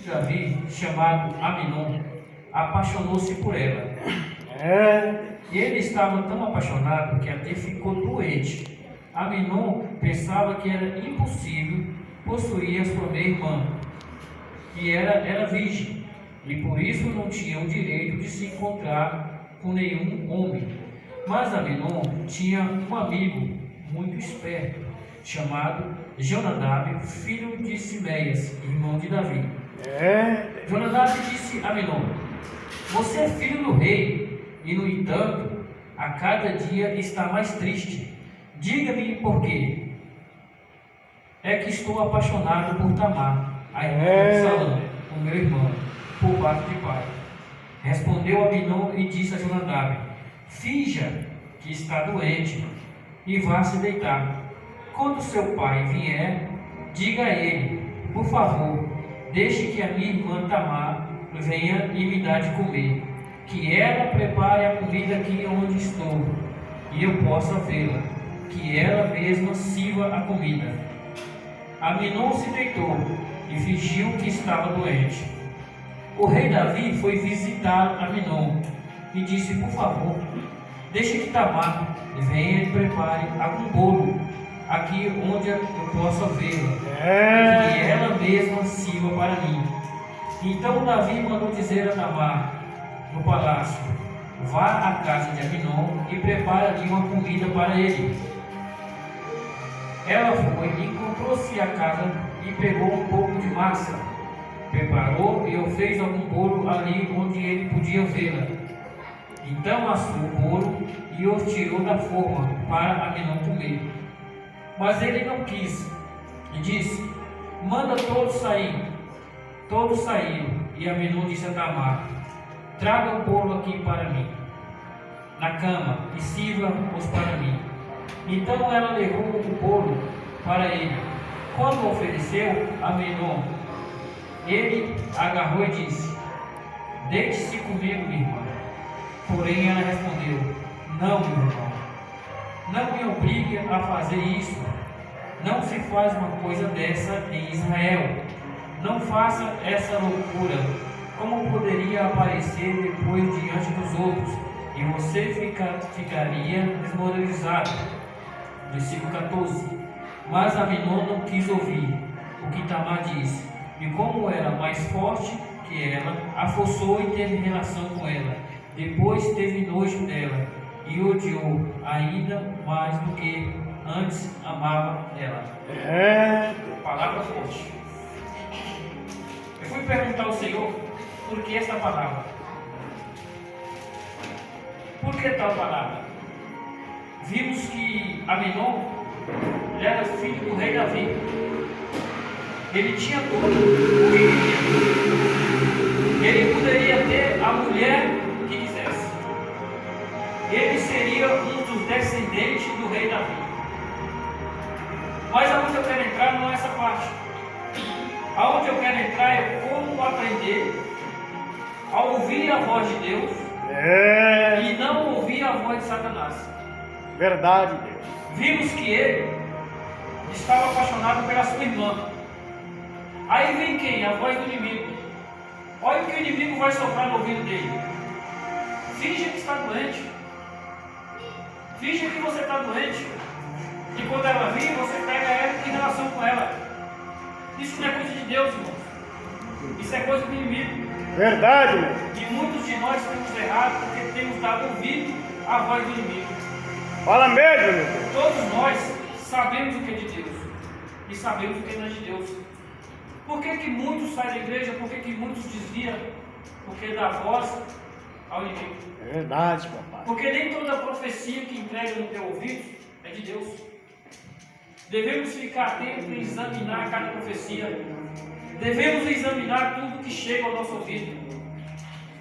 Davi, chamado Aminon, apaixonou-se por ela. E ele estava tão apaixonado que até ficou doente. Aminon pensava que era impossível possuir a sua meia-irmã, que era virgem, e por isso não tinha o direito de se encontrar com nenhum homem. Mas Aminon tinha um amigo muito esperto, chamado Jonadab, filho de Simeias, irmão de Davi. Jonadab disse a Aminon: você é filho do rei, e no entanto, a cada dia está mais triste. Diga-me por quê. É que estou apaixonado por Tamar, a irmã de Absalão, o meu irmão, por parte de pai. Respondeu Aminon e disse a Jonadab: finja que está doente e vá se deitar. Quando seu pai vier, diga a ele: por favor, deixe que a minha irmã Tamar venha e me dá de comer, que ela prepare a comida aqui onde estou, e eu possa vê-la, que ela mesma sirva a comida. Aminon se deitou e fingiu que estava doente. O rei Davi foi visitar Aminon e disse: por favor, deixe que Tamar venha e prepare algum bolo aqui onde eu possa vê-la, que ela mesma sirva para mim. Então Davi mandou dizer a Tamar no palácio: vá à casa de Aminon e prepare ali uma comida para ele. Ela foi, encontrou-se à casa e pegou um pouco de massa, preparou e fez algum bolo ali onde ele podia vê-la. Então assou o bolo e o tirou da forma para Aminon comer. Mas ele não quis e disse: manda todos sair. Todos saíram, e Aminon disse a Tamar: traga o bolo aqui para mim, na cama, e sirva-os para mim. Então ela levou o bolo para ele. Quando o ofereceu a Aminon, ele agarrou e disse: deite-se comigo, minha irmã. Porém ela respondeu: não, meu irmão, não me obrigue a fazer isso. Não se faz uma coisa dessa em Israel. Não faça essa loucura. Como poderia aparecer depois diante dos outros, e você ficaria desmoralizado? Versículo 14. Mas Aminon não quis ouvir o que Tamar disse, e como era mais forte que ela, a forçou e teve relação com ela. Depois teve nojo dela e odiou ainda mais do que antes amava ela. Palavra forte. Eu fui perguntar ao Senhor por que essa palavra. Por que tal palavra? Vimos que Aminon era filho do rei Davi. Ele tinha tudo o que queria. Ele poderia ter a mulher que quisesse. Ele seria um dos descendentes do rei Davi. Mas aonde eu quero entrar não é essa parte. Aonde eu quero entrar é como aprender a ouvir a voz de Deus e não ouvir a voz de Satanás. Verdade, Deus. Vimos que ele estava apaixonado pela sua irmã. Aí vem quem? A voz do inimigo. Olha o que o inimigo vai soprar no ouvido dele. Finge que está doente. Finge que você está doente. E quando ela vir, você pega ela e tem relação com ela. Isso não é coisa de Deus, irmãos. Isso é coisa do inimigo. Verdade, meu. E muitos de nós temos errado porque temos dado ouvido à voz do inimigo. Fala mesmo, meu Deus. Todos nós sabemos o que é de Deus e sabemos o que não é de Deus. Por que muitos saem da igreja? Por que muitos desviam? Porque dá voz ao inimigo. Verdade, papai. Porque nem toda profecia que entrega no teu ouvido é de Deus. Devemos ficar atentos e examinar cada profecia. Devemos examinar tudo que chega ao nosso ouvido.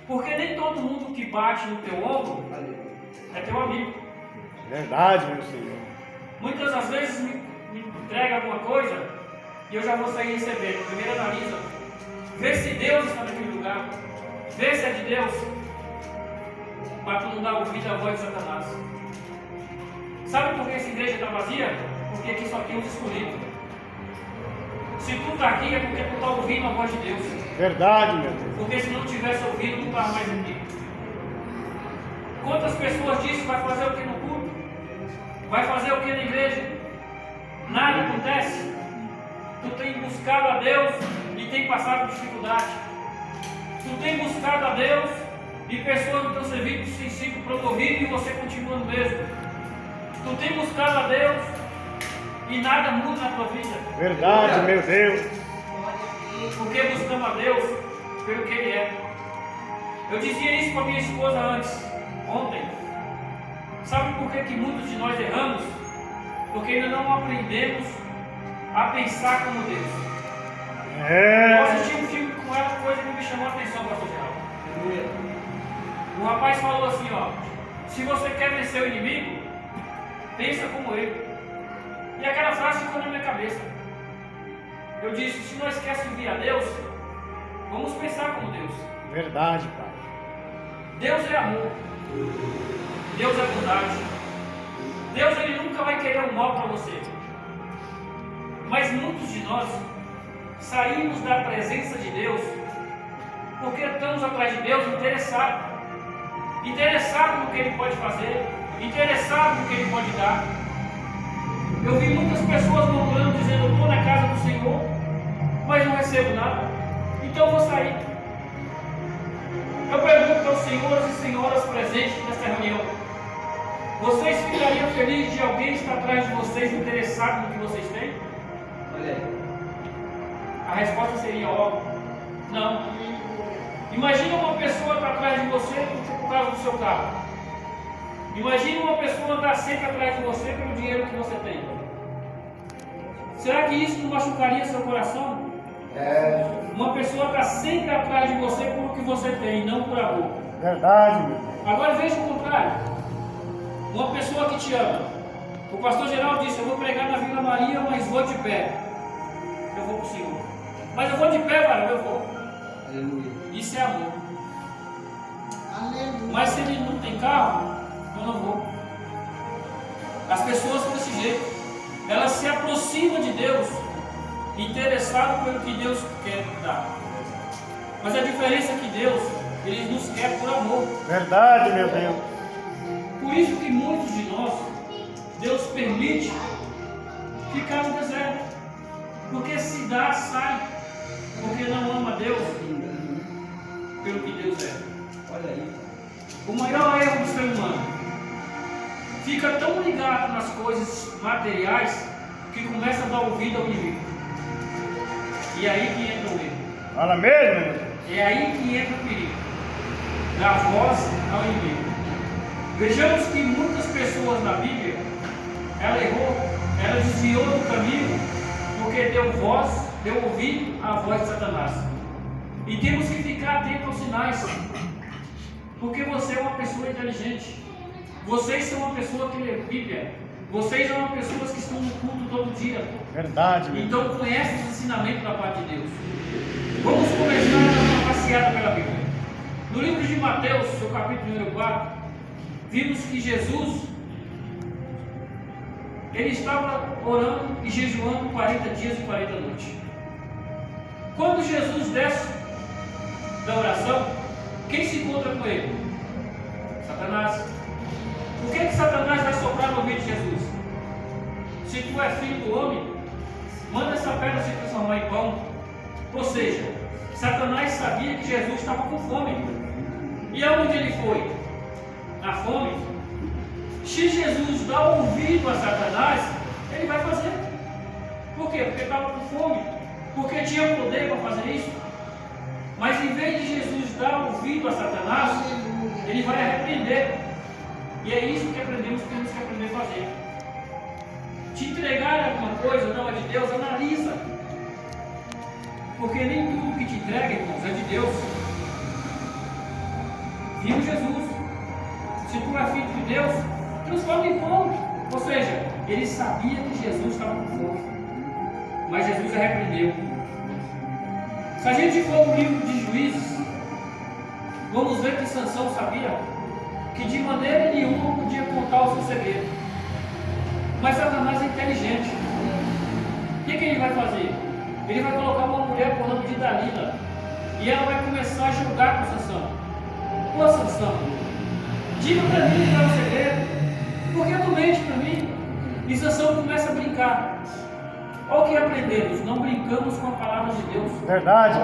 Porque nem todo mundo que bate no teu ombro é teu amigo. Verdade, meu Senhor. Muitas das vezes me entrega alguma coisa e eu já vou sair recebendo. Primeiro analisa, vê se Deus está naquele lugar, vê se é de Deus, para tu não dar ouvido à voz de Satanás. Sabe por que essa igreja está vazia? Porque aqui só tem os escolhidos. Se tu está aqui é porque tu está ouvindo a voz de Deus. Verdade, meu Deus. Porque se não tivesse ouvido, não estava mais aqui. Quantas pessoas dizem vai fazer o que no culto? Vai fazer o que na igreja? Nada acontece. Tu tem buscado a Deus e tem passado dificuldade. Tu tem buscado a Deus e pessoas no teu serviço têm sido promovidas e você continua no mesmo. Tu tem buscado a Deus e nada muda na tua vida. Verdade, meu Deus. Porque buscamos a Deus pelo que Ele é. Eu dizia isso para minha esposa ontem. Sabe por que muitos de nós erramos? Porque ainda não aprendemos a pensar como Deus. Eu assisti um filme com ela, coisa que me chamou a atenção, pastor Geraldo. O rapaz falou assim, ó: se você quer vencer o inimigo, pensa como ele. E aquela frase ficou na minha cabeça. Eu disse: se nós queremos servir a Deus, vamos pensar como Deus. Verdade, Pai. Deus é amor. Deus é bondade. Deus, Ele nunca vai querer o mal para você. Mas muitos de nós saímos da presença de Deus porque estamos atrás de Deus interessados. Interessados no que Ele pode fazer, interessados no que Ele pode dar. Eu vi muitas pessoas murmurando, dizendo: eu estou na casa do Senhor, mas não recebo nada, então eu vou sair. Eu pergunto aos senhores e senhoras presentes nesta reunião: vocês ficariam felizes de alguém estar atrás de vocês, interessado no que vocês têm? Olha aí. A resposta seria óbvia: não. Imagina uma pessoa estar atrás de você por causa do seu carro. Imagina uma pessoa andar sempre atrás de você pelo dinheiro que você tem. Será que isso não machucaria seu coração? Uma pessoa está sempre atrás de você por o que você tem, não por amor. Verdade, meu Deus. Agora veja o contrário. Uma pessoa que te ama. O pastor Geraldo disse: eu vou pregar na Vila Maria, mas vou de pé. Eu vou para o Senhor. Mas eu vou de pé, varão, eu vou. Aleluia. Isso é amor. Aleluia. Mas se ele não tem carro, eu não vou. As pessoas são desse jeito. Elas se aproximam de Deus, interessadas pelo que Deus quer dar. Mas a diferença é que Deus, Ele nos quer por amor. Verdade, meu Deus. Por isso que muitos de nós, Deus permite ficar no deserto. Porque se dá, sai. Porque não ama Deus pelo que Deus é. Olha aí. O maior erro do ser humano: fica tão ligado nas coisas materiais que começa a dar ouvido ao inimigo. E é aí que entra o erro. Fala mesmo, meu Deus. É aí que entra o perigo. Dar voz ao inimigo. Vejamos que muitas pessoas na Bíblia, ela errou, ela desviou do caminho porque deu ouvido à voz de Satanás. E temos que ficar atentos aos sinais. Porque você é uma pessoa inteligente. Vocês são uma pessoa que lê Bíblia. Vocês são uma pessoas que estão no culto todo dia. Verdade, meu Deus. Então conhecem os ensinamentos da parte de Deus. Vamos começar a dar uma passeada pela Bíblia. No livro de Mateus, seu capítulo número 4, vimos que Jesus, ele estava orando e jejuando 40 dias e 40 noites. Quando Jesus desce da oração, quem se encontra com ele? Satanás. O que Satanás vai soprar no ouvido de Jesus? Se tu és filho do homem, manda essa pedra se transformar em pão. Ou seja, Satanás sabia que Jesus estava com fome. E aonde ele foi? Na fome. Se Jesus dá ouvido a Satanás, ele vai fazer. Por quê? Porque estava com fome. Porque tinha poder para fazer isso. Mas em vez de Jesus dar ouvido a Satanás, ele vai arrepender. E é isso que aprendemos, que temos que aprender a fazer. Te entregar alguma coisa, não é de Deus, analisa. Porque nem tudo que te entrega, irmãos, é de Deus. Viu Jesus? Se tu é filho de Deus, transforma em pão. Ou seja, ele sabia que Jesus estava com fome. Mas Jesus arrependeu. Se a gente for no livro de Juízes, vamos ver que Sansão sabia que de maneira nenhuma podia contar o seu segredo. Mas Satanás é inteligente. O que ele vai fazer? Ele vai colocar uma mulher por nome de Dalila. E ela vai começar a julgar com Sansão. Ô Sansão, diga para mim qual é o segredo. Por que tu mente para mim? E Sansão começa a brincar. Olha o que aprendemos. Não brincamos com a palavra de Deus. Verdade.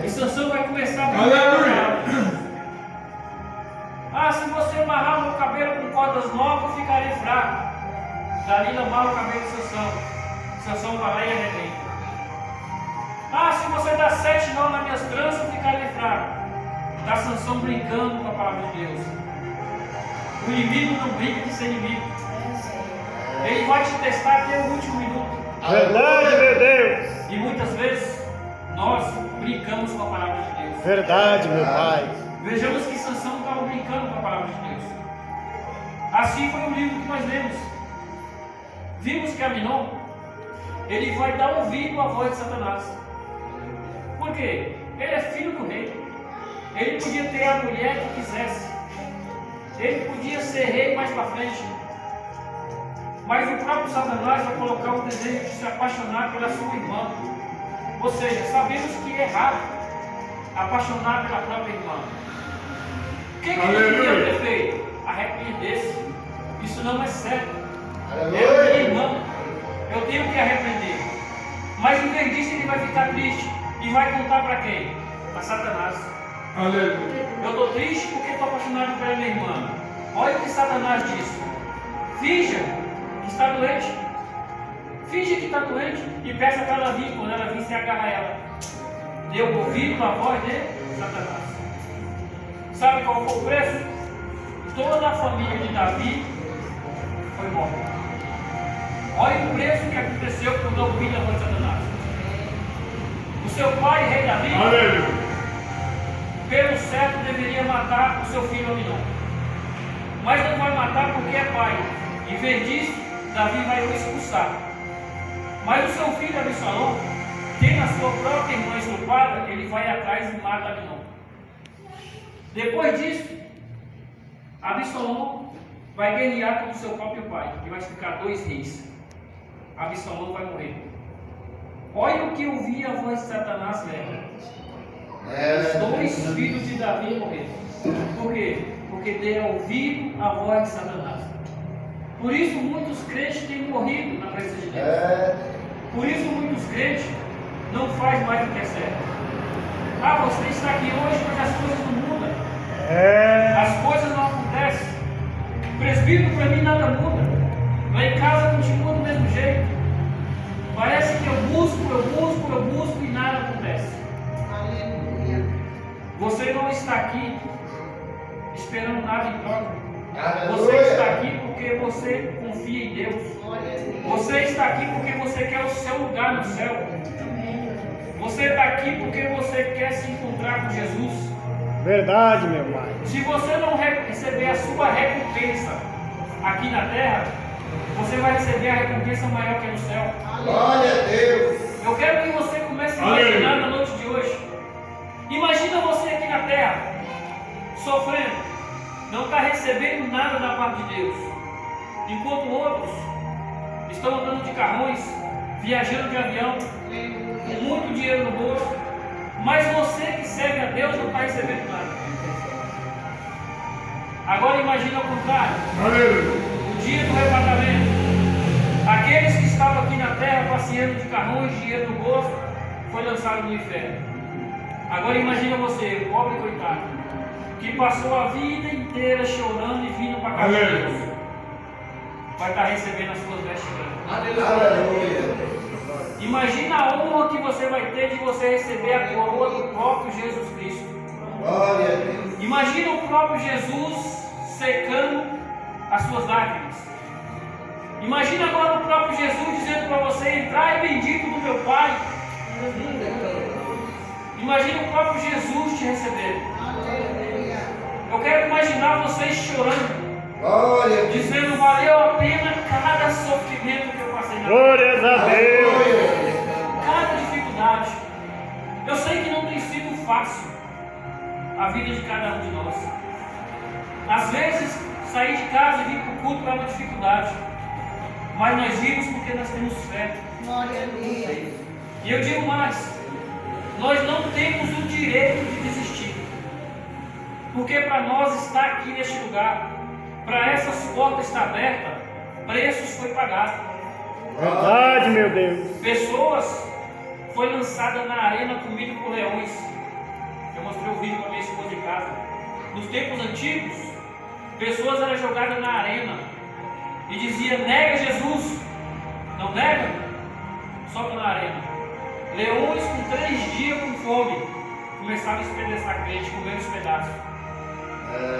E Sansão vai começar a brincar com a palavra de Deus. Ah, se você amarrar o meu cabelo com cordas novas, eu ficarei fraco. Dalila amarra o cabelo de Sansão. Sansão vai lá e arrebenta. Ah, se você dá 7 nó nas minhas tranças, eu ficarei fraco. Está Sansão brincando com a palavra de Deus. O inimigo não brinca de ser inimigo. Ele vai te testar até o último minuto. Verdade, meu Deus. E muitas vezes nós brincamos com a palavra de Deus. Verdade, meu Pai. Vejamos que Sansão estava brincando com a palavra de Deus. Assim foi o livro que nós lemos. Vimos que Aminon, ele vai dar ouvido à voz de Satanás. Por quê? Ele é filho do rei. Ele podia ter a mulher que quisesse. Ele podia ser rei mais para frente. Mas o próprio Satanás vai colocar o desejo de se apaixonar pela sua irmã. Ou seja, sabemos que é errado apaixonar pela própria irmã. O que ele podia ter feito? Arrepender-se. Isso não é certo. É minha irmã. Eu tenho que arrepender. Mas em vez disso ele vai ficar triste. E vai contar para quem? Para Satanás. Aleluia. Eu estou triste porque estou apaixonado pela minha irmã. Olha o que Satanás disse. Finja que está doente. Finge que está doente e peça para ela vir. Quando ela vir, se agarra a ela. Deu ouvido à voz de Satanás. Sabe qual foi o preço? Toda a família de Davi foi morta. Olha o preço que aconteceu por não ouvir a voz de Satanás. O seu pai, rei Davi, pelo certo deveria matar o seu filho Aminon. Mas não vai matar porque é pai. Em vez disso, Davi vai o expulsar. Mas o seu filho Absalão, tendo a sua própria irmã estuprada, ele vai atrás e mata Aminon. Depois disso, Absalão vai guerrear contra o seu próprio pai. E vai ficar 2 reis. Absalão vai morrer. Olha o que ouvia a voz de Satanás leva. Os 2 filhos de Davi morreram. Por quê? Porque deram ouvido à voz de Satanás. Por isso muitos crentes têm morrido na presença de Deus. Por isso muitos crentes não fazem mais o que é certo. Ah, você está aqui hoje, mas as coisas não mudam. As coisas não acontecem. Presbítero, para mim nada muda. Lá em casa continua do mesmo jeito. Parece que eu busco e nada acontece. Aleluia. Você não está aqui esperando nada em troca. Você está aqui porque você confia em Deus. Você está aqui porque você quer o seu lugar no céu. Você está aqui porque você quer se encontrar com Jesus. Verdade, meu Pai. Se você não receber a sua recompensa aqui na terra, você vai receber a recompensa maior que é no céu. Glória a Deus. Eu quero que você comece a imaginar na noite de hoje. Imagina você aqui na terra, sofrendo, não está recebendo nada da parte de Deus, enquanto outros estão andando de carrões, viajando de avião, com muito dinheiro no bolso, mas você que serve a Deus não está recebendo nada. Agora imagina ao contrário. O dia do arrebatamento. Aqueles que estavam aqui na terra passeando de carrões, dinheiro no bolso, foi lançado no inferno. Agora imagina você, o pobre coitado, que passou a vida inteira chorando e vindo para a casa de Deus. Vai estar recebendo as suas vestes brancas. Aleluia. Imagina a honra que você vai ter de você receber a coroa do próprio Jesus Cristo. Glória a Deus. Imagina o próprio Jesus secando as suas lágrimas. Imagina agora o próprio Jesus dizendo para você: entrai bendito do meu Pai. Imagina o próprio Jesus te recebendo. Eu quero imaginar vocês chorando, Glória a Deus. dizendo: valeu a pena cada sofrimento que eu passei na vida. Glórias a Deus. Cada dificuldade. Eu sei que não tem sido fácil a vida de cada um de nós. Às vezes, sair de casa e vir para o culto é uma dificuldade. Mas nós vimos porque nós temos fé. Glória a Deus. E eu digo mais, nós não temos o direito de desistir. Porque para nós estar aqui neste lugar, para essas portas estar abertas, preços foi pagado. Verdade, meu Deus. Pessoas foi lançada na arena comido por leões. Eu mostrei o vídeo para minha esposa em casa. Nos tempos antigos, pessoas eram jogadas na arena e dizia: nega Jesus. Não nega? Solta na arena. Leões com 3 dias com fome começaram a espedaçar crente, comer os pedaços.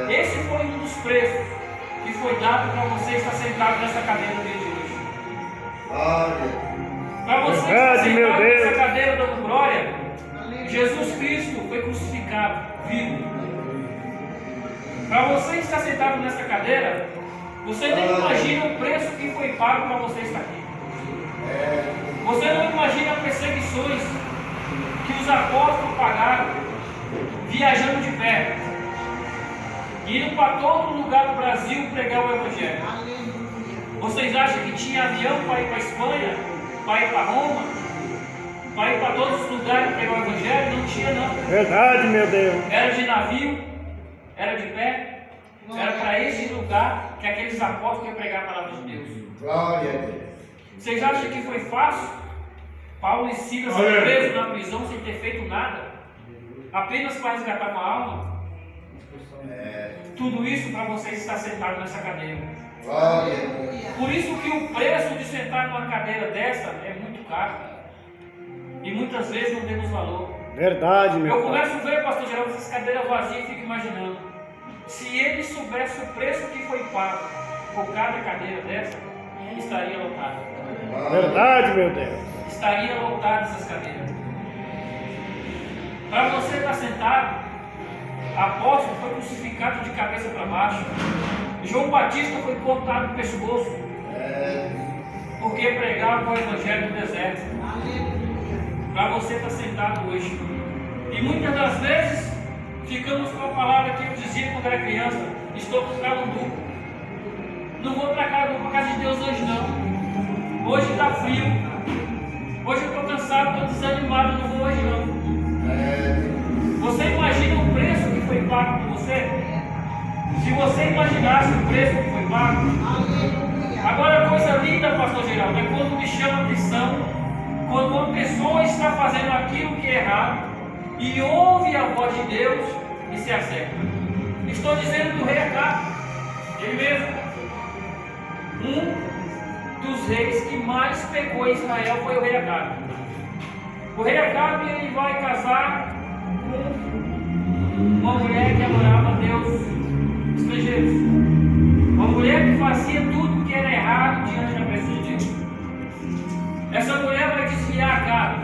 Esse foi um dos preços que foi dado para você estar sentado nessa cadeira no dia de hoje. Para você estar Verdade, meu sentado Deus. nessa cadeira dando glória, Jesus Cristo foi crucificado, vivo. Para você estar sentado nessa cadeira, você nem imagina o preço que foi pago para você estar aqui. Você não imagina perseguições que os apóstolos pagaram, viajando de pé, indo para todo lugar do Brasil pregar o Evangelho. Vocês acham que tinha avião para ir para a Espanha, para ir para Roma, para ir para todos os lugares pregar o Evangelho? Não tinha, não. Verdade, meu Deus. Era de navio, era de pé. Era para esse lugar que aqueles apóstolos iam pregar a palavra de Deus. Glória a Deus. Vocês acham que foi fácil? Paulo e Silas foram presos na prisão sem ter feito nada, apenas para resgatar uma alma? Tudo isso para vocês estar sentado nessa cadeira. Glória a Deus. Por isso que o preço de sentar numa cadeira dessa é muito caro. E muitas vezes não temos valor. Verdade, meu Eu pai. começo a ver, pastor Geraldo, essas cadeiras vazias e fico imaginando. Se ele soubesse o preço que foi pago por cada cadeira dessa, estaria lotada. Verdade, meu Deus. Estaria lotada essas cadeiras. Para você estar sentado, apóstolo foi crucificado de cabeça para baixo. João Batista foi cortado no pescoço. Porque pregava o Evangelho no deserto. Para você estar sentado hoje. E muitas das vezes ficamos com a palavra que eu dizia quando era criança: estou com calundu. Não vou para casa de Deus hoje não. Hoje está frio. Hoje eu estou cansado, estou desanimado, não vou hoje não. Você imagina o preço que foi pago por você? Se você imaginasse o preço que foi pago. Agora a coisa linda, pastor Geraldo, é quando me chama a atenção, quando uma pessoa está fazendo aquilo que é errado e ouve a voz de Deus e se acerta. Estou dizendo do rei Acabe, ele mesmo. Um dos reis que mais pegou em Israel foi o rei Acabe. O rei Acabe, ele vai casar com uma mulher que adorava a Deus estrangeiros. Uma mulher que fazia tudo que era errado diante da presença de Deus. Essa mulher vai desviar Acabe.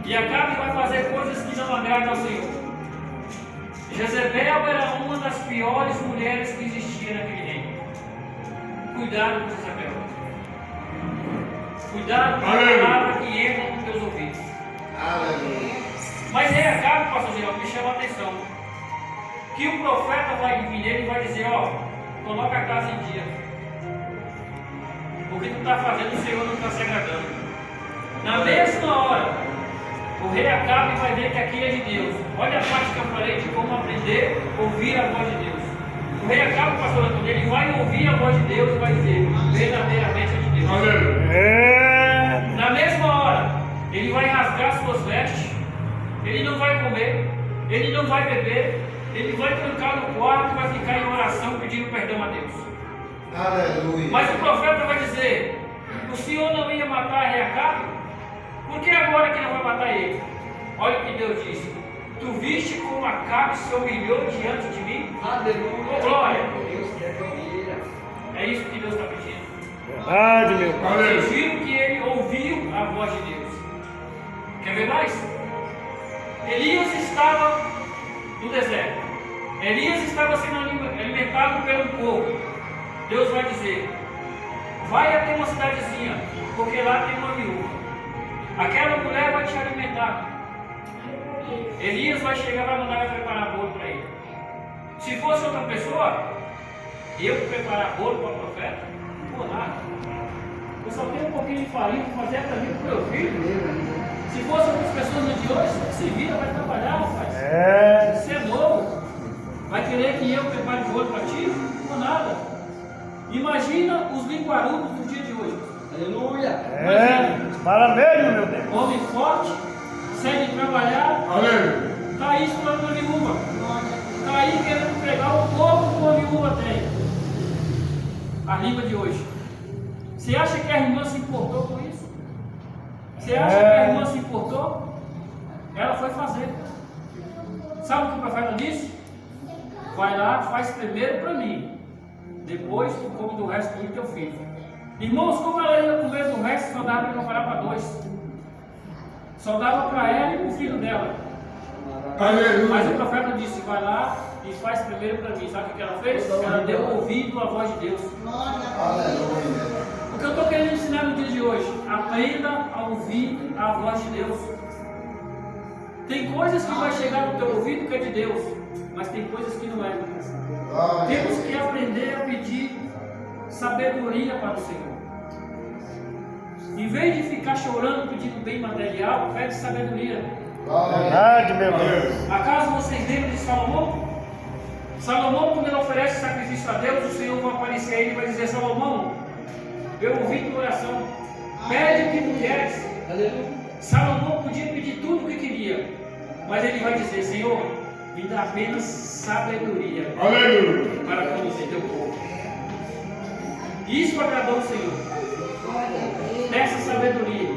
E Acabe vai fazer coisas que não agradam ao Senhor. Jezebel era uma das piores mulheres que existia naquele reino. Cuidado com Jezebel. Cuidado com a palavra que entra nos teus ouvidos. Aleluia. Mas rei Acabe, pastor Geraldo, me chama a atenção. Que o profeta vai vir nele e vai dizer: ó, coloca a casa em dia. O que tu está fazendo, o Senhor não está se agradando. Na mesma hora, o rei Acabe vai ver que aquilo é de Deus. Olha a parte que eu falei de como aprender a ouvir a voz de Deus. O rei Acabe, pastor Antônio, ele vai ouvir a voz de Deus e vai dizer: verdadeiramente é de Deus. Na mesma hora, ele vai rasgar suas vestes, ele não vai comer, ele não vai beber, ele vai trancar no quarto e vai ficar em oração pedindo perdão a Deus. Aleluia. Mas o profeta vai dizer: o Senhor não ia matar rei Acabe? Por que agora que não vai matar ele? Olha o que Deus disse: tu viste como Acabe se humilhou diante de mim? Aleluia. Oh, glória! Deus quer que humilha. É isso que Deus está pedindo. Verdade, meu pai. Vocês viram que ele ouviu a voz de Deus. Quer ver mais? Elias estava no deserto. Elias estava sendo alimentado pelo povo. Deus vai dizer: vai até uma cidadezinha, porque lá tem uma viúva. Aquela mulher vai te alimentar. Elias vai chegar e vai mandar preparar bolo para ele. Se fosse outra pessoa, eu preparar bolo para o profeta? Por nada. Eu só tenho um pouquinho de farinha para fazer para mim e para o meu filho. Se fosse outras pessoas no dia de hoje, se vira, vai trabalhar, rapaz. Você é novo. Vai querer que eu prepare o olho para ti? Ou nada. Imagina os linguarudos do dia de hoje. Aleluia. Fala mesmo, meu Deus. Homem forte, segue trabalhar, Aleluia. está aí explorando a viúva. Está aí querendo pegar o povo que uma viúva tem. A língua de hoje. Você acha que a irmã se importou com isso? Você acha que a irmã se importou? Ela foi fazer. Sabe o que o profeta disse? Vai lá, faz primeiro para mim. Depois tu come do resto do teu filho. Irmãos, como ela ia comer do resto, só dava para preparar para dois. Só dava para ela e para o filho dela. Aleluia. Mas o profeta disse, vai lá e faz primeiro para mim. Sabe o que ela fez? Ela deu ouvido à voz de Deus. Aleluia. O que eu estou querendo ensinar no dia de hoje? Aprenda a ouvir a voz de Deus. Tem coisas que vai chegar no teu ouvido que é de Deus, mas tem coisas que não é. Temos que aprender a pedir sabedoria para o Senhor. Em vez de ficar chorando pedindo bem material, pede sabedoria. Verdade, meu Deus. Acaso vocês lembram de Salomão? Salomão, quando ele oferece sacrifício a Deus, o Senhor vai aparecer a ele e vai dizer: Salomão, eu ouvi tua oração, pede o que tu queres. Aleluia. Salomão podia pedir tudo o que queria, mas ele vai dizer: Senhor, me dá apenas sabedoria Aleluia. para conduzir teu povo. Isso agradou o Senhor. Peça sabedoria,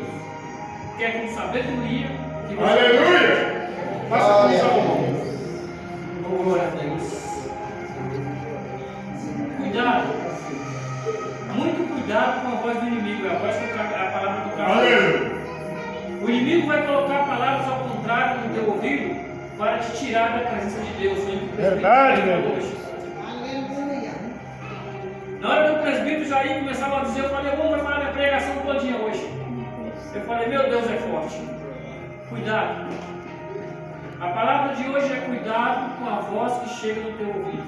que é com sabedoria que você Aleluia. faça como Aleluia. Salomão. Oh, glória a Deus. Cuidado, muito cuidado com a voz do inimigo, é a voz que a palavra do cara. Aleluia. O inimigo vai colocar palavras ao contrário no teu ouvido para te tirar da presença de Deus. Verdade, meu Deus. Na hora que o presbítero Jair começava a dizer, eu falei: vamos falar minha pregação todinha hoje. Eu falei: meu Deus, é forte. Cuidado. A palavra de hoje é cuidado com a voz que chega no teu ouvido.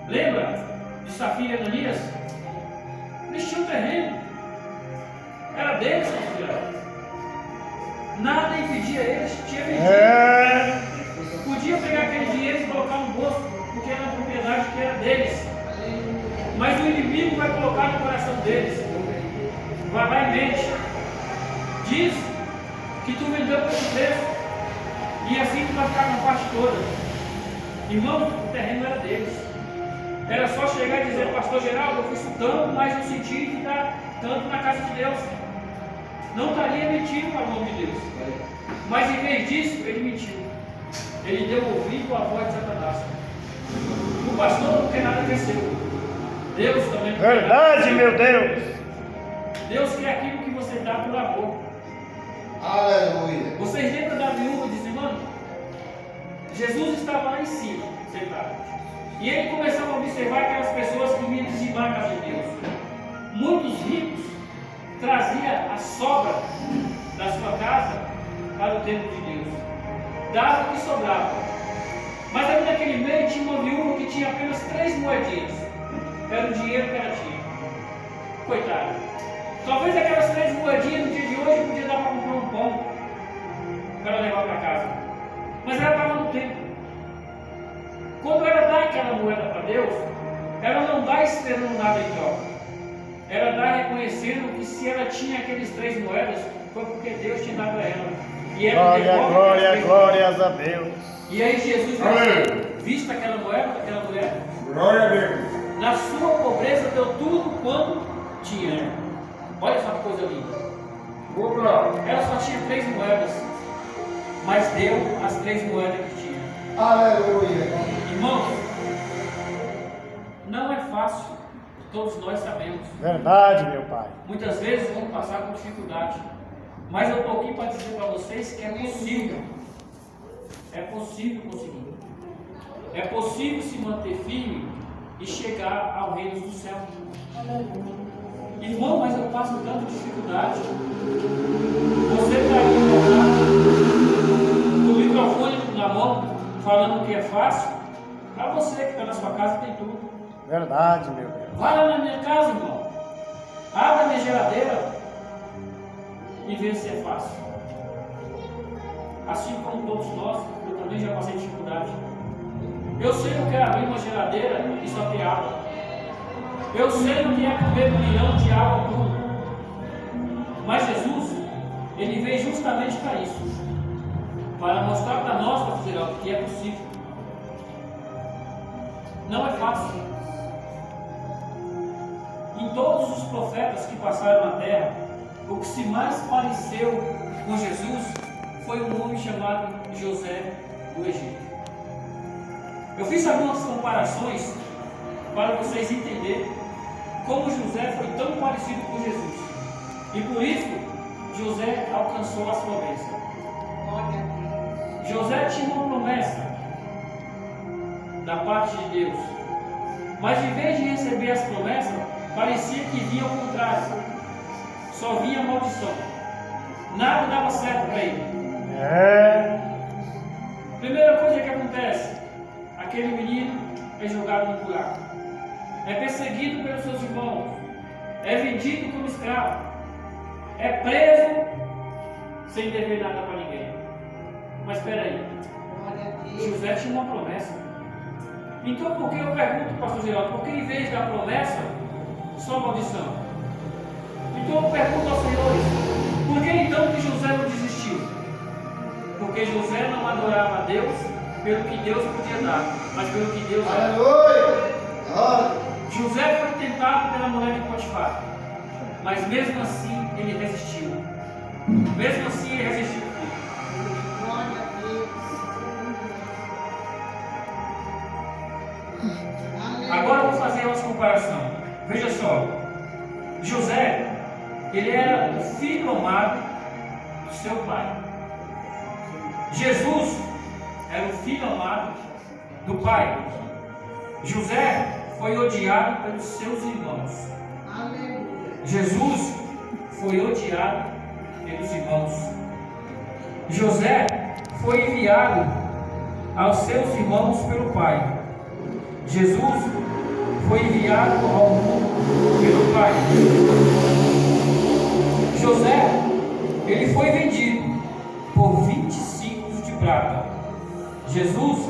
Lembra de Safira e Ananias? Eles tinham terreno. Era deles, nada impedia eles, tinha vendido. Podia pegar aquele dinheiro e colocar no bolso, porque era uma propriedade que era deles. Mas o inimigo vai colocar no coração deles. Vai lá em mente. Diz que tu vendeu por esse preço, e assim tu vai ficar com a parte toda. Irmão, o terreno era deles. Era só chegar e dizer: pastor Geraldo, eu fiz tanto, mas eu senti que dá tanto na casa de Deus. Não estaria mentindo para o nome de Deus. Mas em vez disso, ele mentiu. Ele deu ouvido à voz de Satanás. O pastor não quer nada que é seu. Deus também não quer nada. Verdade, meu Deus. Deus quer aquilo que você dá por amor. Aleluia. Vocês lembram da viúva dizimando? Jesus estava lá em cima, sentado. E ele começava a observar aquelas pessoas que vinham dizimar a casa de Deus. Muitos ricos traziam a sobra da sua casa para o templo de Deus. Dava o que sobrava. Mas ali naquele meio tinha uma viúva que tinha apenas 3 moedinhas. Era o dinheiro que ela tinha. Coitada. Talvez aquelas 3 moedinhas no dia de hoje podia dar para comprar um pão para ela levar para casa. Mas ela estava no templo. Quando ela dá aquela moeda para Deus, ela não dá esperando nada em troca. Ela dá reconhecendo que se ela tinha aqueles 3 moedas, foi porque Deus tinha dado a ela. E ela Glória, devolve glória, aquelas 3 glórias a Deus. E aí Jesus disse: vista aquela moeda, aquela mulher, Glória a Deus. na sua pobreza deu tudo quanto tinha. Olha só que coisa linda. Ela só tinha 3 moedas, mas deu as 3 moedas que tinha. Aleluia. Irmãos, não é fácil, todos nós sabemos. Verdade, meu Pai. Muitas vezes vamos passar por dificuldade, mas eu estou aqui para dizer para vocês que é possível. É possível conseguir. É possível se manter firme e chegar ao reino do céu. Irmão, mas eu passo tanta dificuldade. Você está aí com o microfone na mão, falando que é fácil. Para você que está na sua casa tem tudo. Verdade, meu Deus. Vai lá na minha casa, irmão. Abra minha geladeira e veja se é fácil. Assim como todos nós, eu também já passei dificuldade. Eu sei o que é abrir uma geladeira e só ter água. Eu sei o que é comer um milhão de água pura. Mas Jesus, ele veio justamente para isso, para mostrar para nós, pastor Geraldo, que é possível. Não é fácil. Em todos os profetas que passaram na terra, o que se mais pareceu com Jesus foi um homem chamado José do Egito. Eu fiz algumas comparações para vocês entenderem como José foi tão parecido com Jesus. E por isso, José alcançou as promessas. José tinha uma promessa da parte de Deus. Mas em vez de receber as promessas, parecia que vinha ao contrário. Só vinha maldição. Nada dava certo para ele. Primeira coisa que acontece, aquele menino é jogado no buraco. É perseguido pelos seus irmãos. É vendido como escravo. É preso sem dever nada para ninguém. Mas espera aí, José tinha uma promessa. Então por que eu pergunto, pastor Geraldo, por que em vez da promessa, só maldição? Então eu pergunto aos senhores, por que então que José não desistiu? Porque José não adorava a Deus pelo que Deus podia dar, mas pelo que Deus era. Aleluia. José foi tentado pela mulher de Potifar, mas mesmo assim ele resistiu. Mesmo assim ele resistiu. Agora eu vou fazer uma comparação. Veja só, José, ele era o filho amado do seu pai. Jesus era o filho amado do pai. José foi odiado pelos seus irmãos. Jesus foi odiado pelos irmãos. José foi enviado aos seus irmãos pelo pai. Jesus foi enviado ao mundo pelo pai. José, ele foi vendido por 20 ciclos de prata. Jesus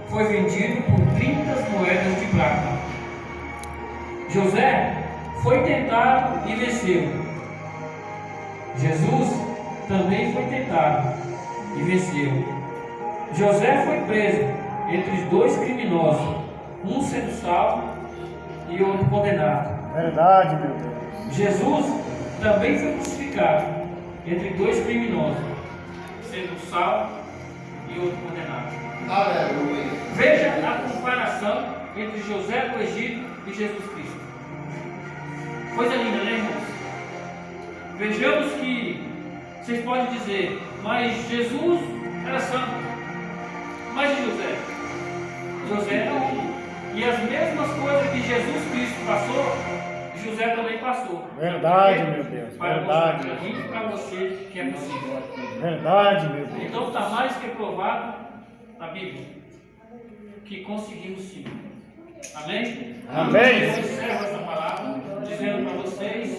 foi vendido por 30 moedas de prata. José foi tentado e venceu. Jesus também foi tentado e venceu. José foi preso entre os dois criminosos, um sendo salvo e outro condenado. Verdade, meu Deus. Jesus também foi crucificado entre dois criminosos, sendo salvo e outro condenado. Aleluia. Veja a comparação entre José do Egito e Jesus Cristo. Coisa linda, né, irmãos? Vejamos que vocês podem dizer, mas Jesus era santo. Mas e José? José era homem. E as mesmas coisas que Jesus Cristo passou, José também passou. Verdade, meu Deus. Para Verdade. mostrar para mim e para você que é possível. Verdade, meu Deus. Então está mais que provado na Bíblia que conseguimos sim. Amém? Amém. Eu encerro essa palavra dizendo para vocês: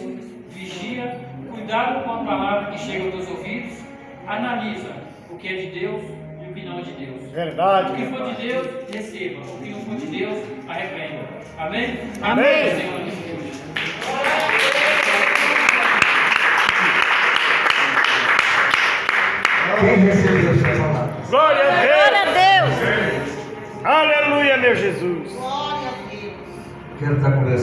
vigia, cuidado com a palavra que chega aos teus ouvidos, analisa o que é de Deus e o que não é de Deus. Verdade, O que meu for de Pai. Deus, receba. O que não for de Deus, arrependa. Amém? Amém. Senhor, aleluia. Quem recebeu essa palavra? Glória a Deus. Glória a Deus. Aleluia, meu Jesus. Quero estar conversando.